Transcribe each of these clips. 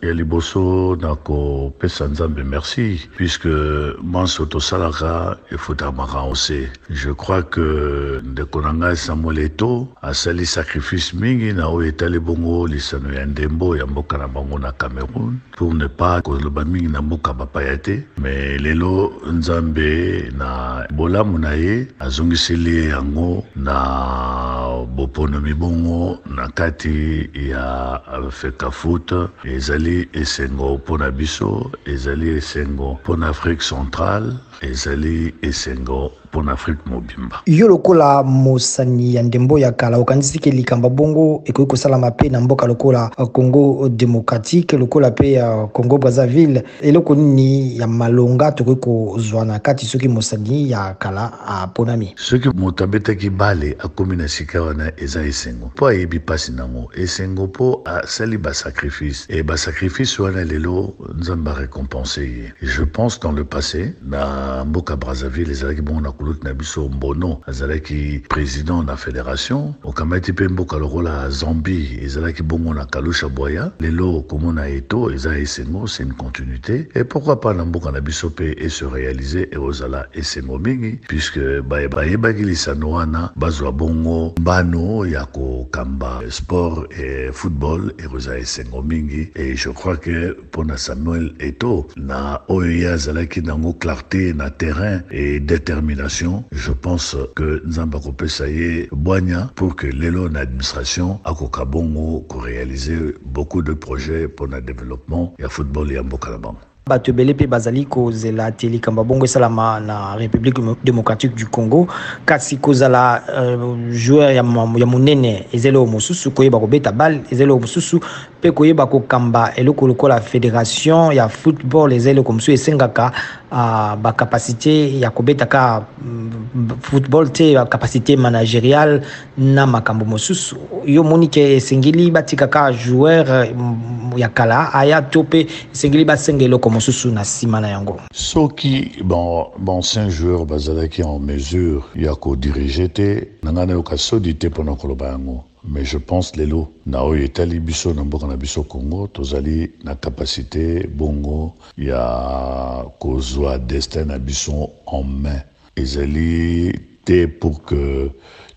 ya liboso nako pesa nzambe merci puisque manso tosalaka efutamaka ose. Je crois que ndeko na ngai Samuel Eto'o asali sacrifice mingi na oyo etali bongo lisano ya ndembo ya mboka na bango na Cameroun pour ne pas koloba mingi na mboka bapaya te, mais lelo nzambe na bolamu na ye azongiseli yango na boponomi bongo na kati ya Fecafoot. Ezali esengo mpona biso, ezali esengo mpona Afrique centrale, ezali esengo mpona Afrique mobimba. Yo lokola mosani ya ndembo ya kala okanisi ke likamba bongo ekoki kosalama pe na mboka lokola Congo démocratique, lokola pe ya Congo Brazzaville, eloko nini ya malonga tokoki kozwa na kati soki mosani ya kala aponami? Soki moto abetaki bale akomi na sika wana eza esengo mpo ayebi pasi nango, esengo mpo asali basacrifice, e basacrifice wana lelo nzambe arécompense ye. Je pense dans le passé na mboka Brazzaville ezalaki bongo na kulutu na biso Mbono azalaki président na fédération, okamati pe mboka lokola Zambie ezalaki bongo na Kalusha Bwaya, lelo komona Eto'o eza esengo, c'est une continuité, et pourquoi pas na mboka na biso pe et se réaliser et ozala esengo mingi puisque bayebaki lisano wana bazwa bongo mbano ya kokamba sport et football et oza esengo mingi. Et je crois que pona Samuel Eto'o na oyo ye azalaki nango clarté na terrain et détermination, je pense que nzamba kopesa ye bwanya pour que lelo na administration akoka bongo ko réaliser beaucoup de projets pour le développement ya football ya mboka na bango. Bato ebele pe bazali kozela te likambo bongo esalama na République démocratique du Congo, kasi kozala joueur ya monene ezele o mosusu koyeba kobeta bal, ezele o mosusu pe koyeba kokamba eloko lokola fédération ya football, ezele ko mosusu esengaka ba capacité ya kobeta ka football te, capacité managériale na makambo mosusu. Yo moni ke esengeli batika ka joueur ya kala aya tope esengeli basengelo mosusu na sima na yango. Soki ancien joueur bazalaki en mesure ya ko diriger te nangana yoka sodi te pona koloba yango, mais je pense lelo na oyo etali biso na mboka na biso Congo tozali na capacité bongo ya kozwa destin na biso en main, ezali te pour que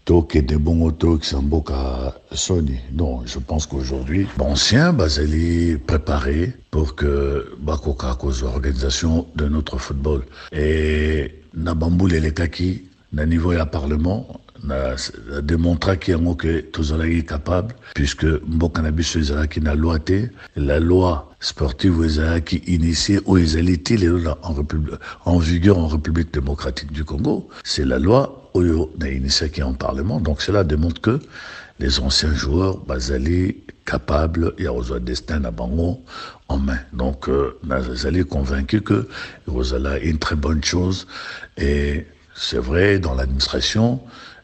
toke de bongo to kisamboka soni. Non, je pense qu'aujourd'hui ancien bazali préparé pour que bakoka cause organisation de notre football et na bamboule les kaki na niveau ya parlement na démontra qu'il y a que tous les capable puisque mboka na biso ezalaki na loi te, la loi sportive ezalaki initiée ou ezaliti en vigueur en République démocratique du Congo, c'est la loi oyo na initié qui est en parlement. Donc cela démontre que les anciens joueurs bazali capables ya ozwa destin na bango en main. Donc nazali convaincu que ozala une très bonne chose, et c'est vrai dans l'administration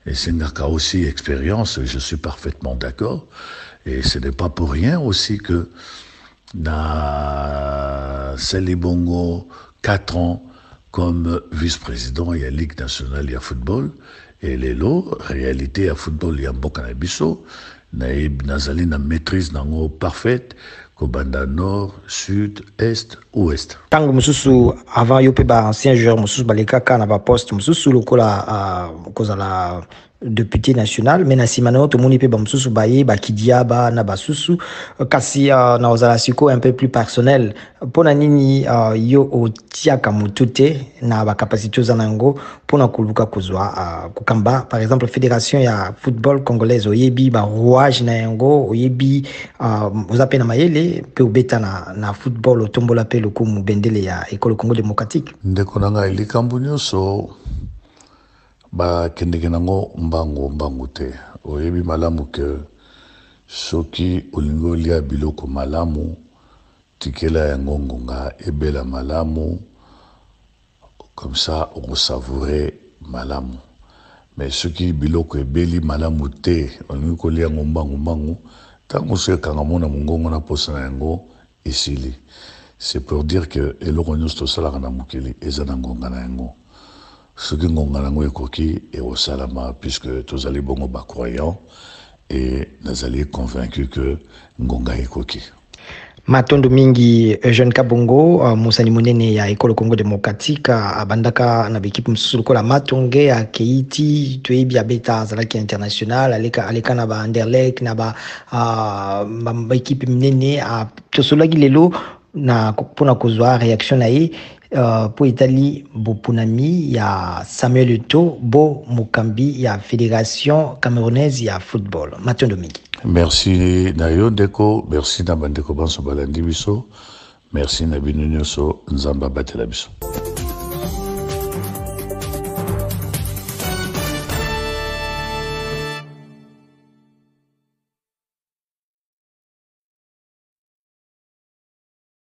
et Sengaka aussi expérience, je suis parfaitement d'accord, et ce n'est pas pour rien aussi que na Sali Bongo 4 ans comme vice-président ya Ligue nationale ya football, et lelo réalité ya football ya mboka na biso nazali na maîtrise nango parfaite kobanda nord, sud, est, ouest. Tango mususu avant yo pe ba ancien joueur mususu balekaka na ba poste mususu lokola kozala député national, mais na simano to moni pe ba mususu baye ba kidiaba na basusu kasi na ozala siko un peu plus personnel pona nini yo otiaka mutute na ba capacité zanango pona kuluka kozwa kokamba par exemple fédération ya football congolaise oyebi ba rouage na yango oyebi ozape na mayele pe obeta na football otombola pe lokumu bendele ya école Congo démocratique. Ndeko nanga likambo nyonso bakendeke nango mbangu te, oyebi malamu ke soki olingi olia biloko malamu tikela yango ngonga ebela malamu, comme ça on savourer malamu. Mais soki biloko ebeli malamu te olingi kolia yango mbangu tango se kanga mona mongongo na posa na yango esili. C'est pour dire que eloko nyonso tosalaka na mokili eza na ngonga na yango. Soki ngonga nango ekoki eosalama puisque tozali bongo bacroyant et nazali convaincu que ngonga ekoki. Matondo mingi Eugène Kabongo musani munene ya ekolo Congo Démocratique abandaka na bekipe mosusu lokola Matonge ya Keiti toyebi abeta azalaki international aleka na ba Anderlecht na ba ekipe minene tosolaki lelo na mpona kozwa réaction na ye po etali bopunami ya Samuel Eto'o bo mokambi ya Fédération Camerounaise ya football. Matondo mingi. Merci Nayo Deko, merci na bandeko banso balandi biso, merci na bino nyonso nzamba batela biso.